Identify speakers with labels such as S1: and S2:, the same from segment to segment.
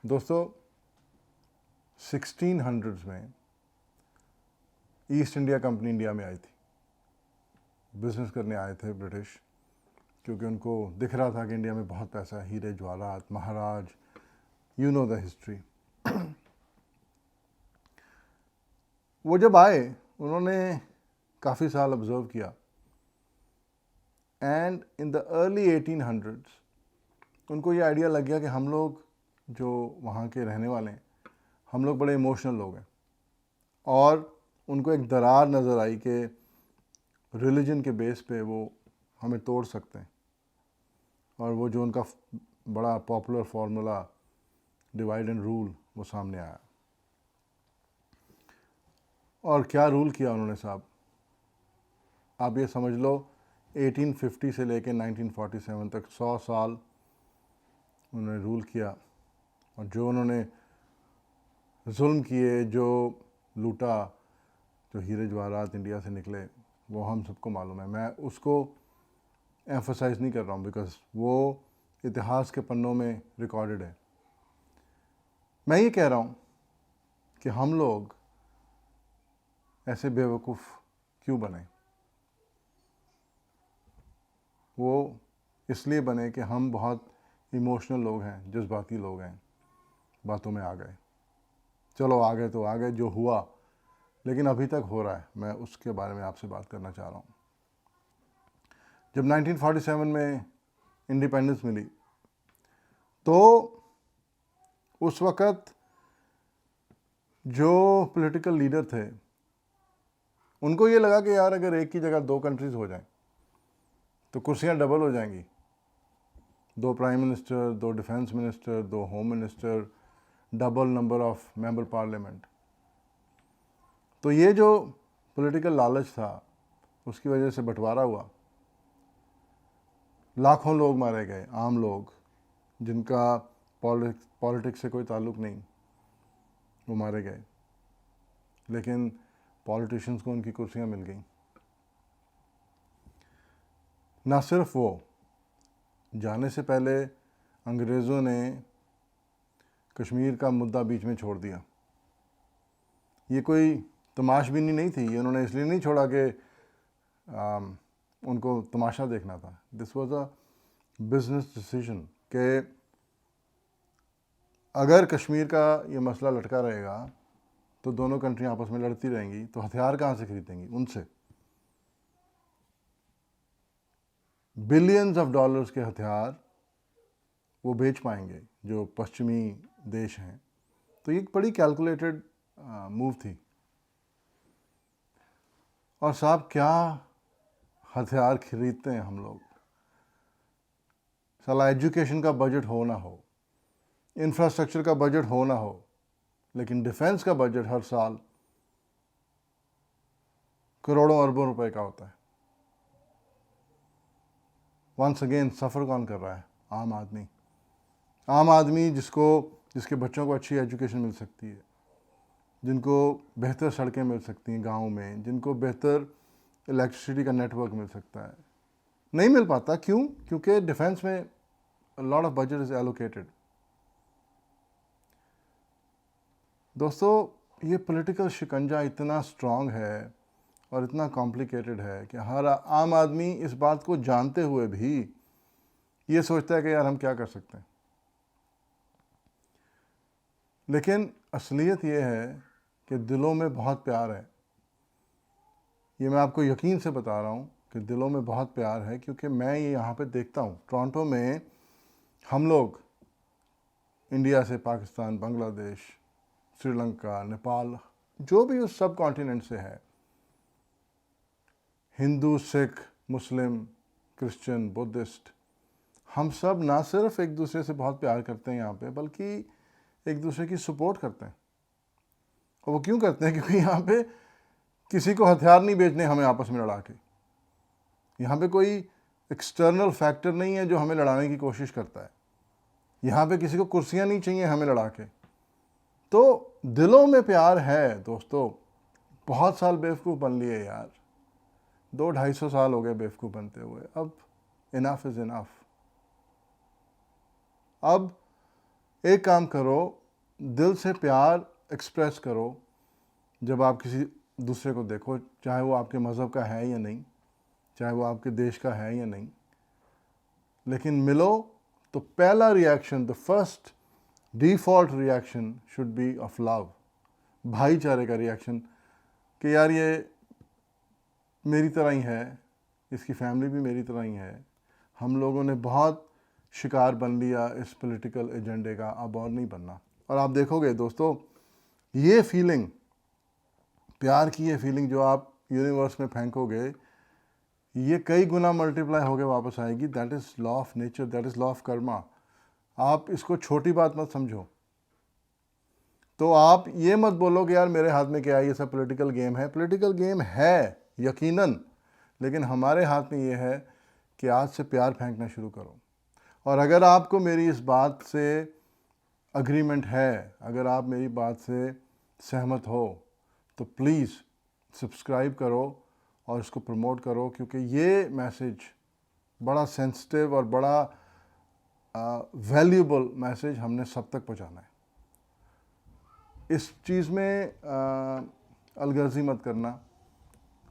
S1: दोस्तों 1600s में east India company India में आई थी। बिजनेस करने आए थे ब्रिटिश, क्योंकि उनको दिख रहा था कि इंडिया में बहुत पैसा है, हीरे जवाहरात, महाराज, यू नो द हिस्ट्री। वो जब आए उन्होंने काफ़ी साल ऑब्जर्व किया and in the early 1800s उनको ये आइडिया लग गया कि हम लोग जो वहाँ के रहने वाले हैं, हम लोग बड़े इमोशनल लोग हैं, और उनको एक दरार नज़र आई कि रिलीजन के बेस पे वो हमें तोड़ सकते हैं। और वो जो उनका बड़ा popular formula divide and rule वो सामने आया। और क्या रूल किया उन्होंने साहब, आप ये समझ लो 1850 से लेकर 1947 तक 100 साल उन्होंने रूल किया। और जो उन्होंने जुल्म किए, जो लूटा, जो हीरे जवाहरात इंडिया से निकले, वो हम सबको मालूम है। मैं उसको एम्फसाइज नहीं कर रहा हूँ बिकॉज वो इतिहास के पन्नों में रिकॉर्डेड है। मैं ये कह रहा हूँ कि हम लोग ऐसे बेवकूफ़ क्यों बने। वो इसलिए बने कि हम बहुत इमोशनल लोग हैं, जज्बाती लोग हैं, बातों में आ गए। चलो आ गए तो आ गए, जो हुआ, लेकिन अभी तक हो रहा है। मैं उसके बारे में आपसे बात करना चाह रहा हूँ। जब 1947 में इंडिपेंडेंस मिली तो उस वक़्त जो पॉलिटिकल लीडर थे उनको ये लगा कि यार अगर एक की जगह 2 कंट्रीज़ हो जाएं तो कुर्सियां डबल हो जाएंगी। 2 prime minister, 2 defence minister, 2 home minister, double number of member parliament. तो ये जो पॉलिटिकल लालच था उसकी वजह से बंटवारा हुआ। लाखों लोग मारे गए, आम लोग जिनका पॉलिटिक्स से कोई ताल्लुक़ नहीं, वो मारे गए। लेकिन पॉलिटिशियंस को उनकी कुर्सियां मिल गईं। ना सिर्फ वो, जाने से पहले अंग्रेज़ों ने कश्मीर का मुद्दा बीच में छोड़ दिया। ये कोई तमाशबीनी नहीं थी, ये उन्होंने इसलिए नहीं छोड़ा कि उनको तमाशा देखना था। This was a business decision कि अगर कश्मीर का ये मसला लटका रहेगा तो दोनों कंट्रियां आपस में लड़ती रहेंगी, तो हथियार कहाँ से खरीदेंगी? उनसे। बिलियंस ऑफ डॉलर्स के हथियार वो बेच पाएंगे जो पश्चिमी देश हैं। तो ये एक बड़ी कैलकुलेटेड मूव थी। और साहब क्या हथियार खरीदते हैं हम लोग। साला एजुकेशन का बजट हो ना हो, इंफ्रास्ट्रक्चर का बजट हो ना हो, लेकिन डिफेंस का बजट हर साल करोड़ों अरबों रुपए का होता है। वंस अगेन सफ़र कौन कर रहा है? आम आदमी। आम आदमी जिसके बच्चों को अच्छी एजुकेशन मिल सकती है, जिनको बेहतर सड़कें मिल सकती हैं गाँव में, जिनको बेहतर इलेक्ट्रिसिटी का नेटवर्क मिल सकता है, नहीं मिल पाता। क्यों? क्योंकि डिफेंस में lot of budget is allocated. दोस्तों ये पॉलिटिकल शिकंजा इतना स्ट्रांग है और इतना कॉम्प्लिकेटेड है कि हर आम आदमी इस बात को जानते हुए भी ये सोचता है कि यार हम क्या कर सकते हैं। लेकिन असलियत ये है कि दिलों में बहुत प्यार है। ये मैं आपको यकीन से बता रहा हूँ कि दिलों में बहुत प्यार है, क्योंकि मैं ये यहाँ पे देखता हूँ टोरंटो में हम लोग इंडिया से, पाकिस्तान, बांग्लादेश, श्रीलंका, नेपाल, जो भी उस सब कॉन्टिनेंट से है, हिंदू, सिख, मुस्लिम, क्रिश्चियन, बुद्धिस्ट, हम सब ना सिर्फ एक दूसरे से बहुत प्यार करते हैं यहाँ पे, बल्कि एक दूसरे की सपोर्ट करते हैं। और वो क्यों करते हैं? क्योंकि यहाँ पे किसी को हथियार नहीं बेचने हमें आपस में लड़ा के। यहाँ पे कोई एक्सटर्नल फैक्टर नहीं है जो हमें लड़ाने की कोशिश करता है। यहाँ पे किसी को कुर्सियाँ नहीं चाहिए हमें लड़ा के। तो दिलों में प्यार है दोस्तों। बहुत साल बेवकूफ़ बन लिए यार, 200-250 साल हो गए बेवकूफ़ बनते हुए। अब इनफ इज़ इनफ। अब एक काम करो, दिल से प्यार एक्सप्रेस करो जब आप किसी दूसरे को देखो, चाहे वो आपके मज़हब का है या नहीं, चाहे वो आपके देश का है या नहीं, लेकिन मिलो तो पहला reaction, the first default reaction should be of love, भाईचारे का रिएक्शन कि यार ये मेरी तरह ही है, इसकी फैमिली भी मेरी तरह ही है, हम लोगों ने बहुत शिकार बन लिया इस पॉलिटिकल एजेंडे का, अब और नहीं बनना। और आप देखोगे दोस्तों, ये फीलिंग, प्यार की ये फीलिंग जो आप यूनिवर्स में फेंकोगे, ये कई गुना मल्टीप्लाई होकर वापस आएगी। That is law of nature, that is law of Karma. आप इसको छोटी बात मत समझो। तो आप ये मत बोलो कि यार मेरे हाथ में क्या है, ये सब पॉलिटिकल गेम है। पॉलिटिकल गेम है यकीनन, लेकिन हमारे हाथ में ये है कि आज से प्यार फेंकना शुरू करो। और अगर आपको मेरी इस बात से अग्रीमेंट है, अगर आप मेरी बात से सहमत हो, तो प्लीज़ सब्सक्राइब करो और इसको प्रमोट करो, क्योंकि ये मैसेज बड़ा सेंसिटिव और बड़ा वैल्यूबल मैसेज हमने सब तक पहुंचाना है। इस चीज़ में अलगर्जी मत करना,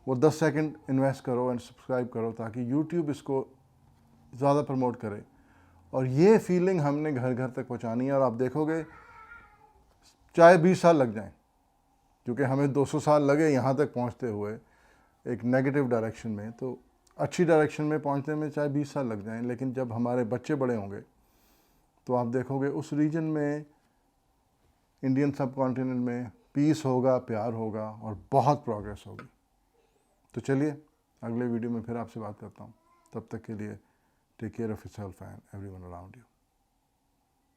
S1: वो 10 सेकंड इन्वेस्ट करो एंड सब्सक्राइब करो ताकि यूट्यूब इसको ज़्यादा प्रमोट करे। और ये फीलिंग हमने घर घर तक पहुंचानी है। और आप देखोगे चाहे 20 साल लग जाएं, क्योंकि हमें 200 साल लगे यहाँ तक पहुँचते हुए एक नेगेटिव डायरेक्शन में, तो अच्छी डायरेक्शन में पहुँचने में चाहे 20 साल लग जाएं, लेकिन जब हमारे बच्चे बड़े होंगे तो आप देखोगे उस रीजन में, इंडियन सब कॉन्टिनेंट में पीस होगा, प्यार होगा और बहुत प्रोग्रेस होगी। तो चलिए अगले वीडियो में फिर आपसे बात करता हूँ। तब तक के लिए take care of yourself and everyone around you.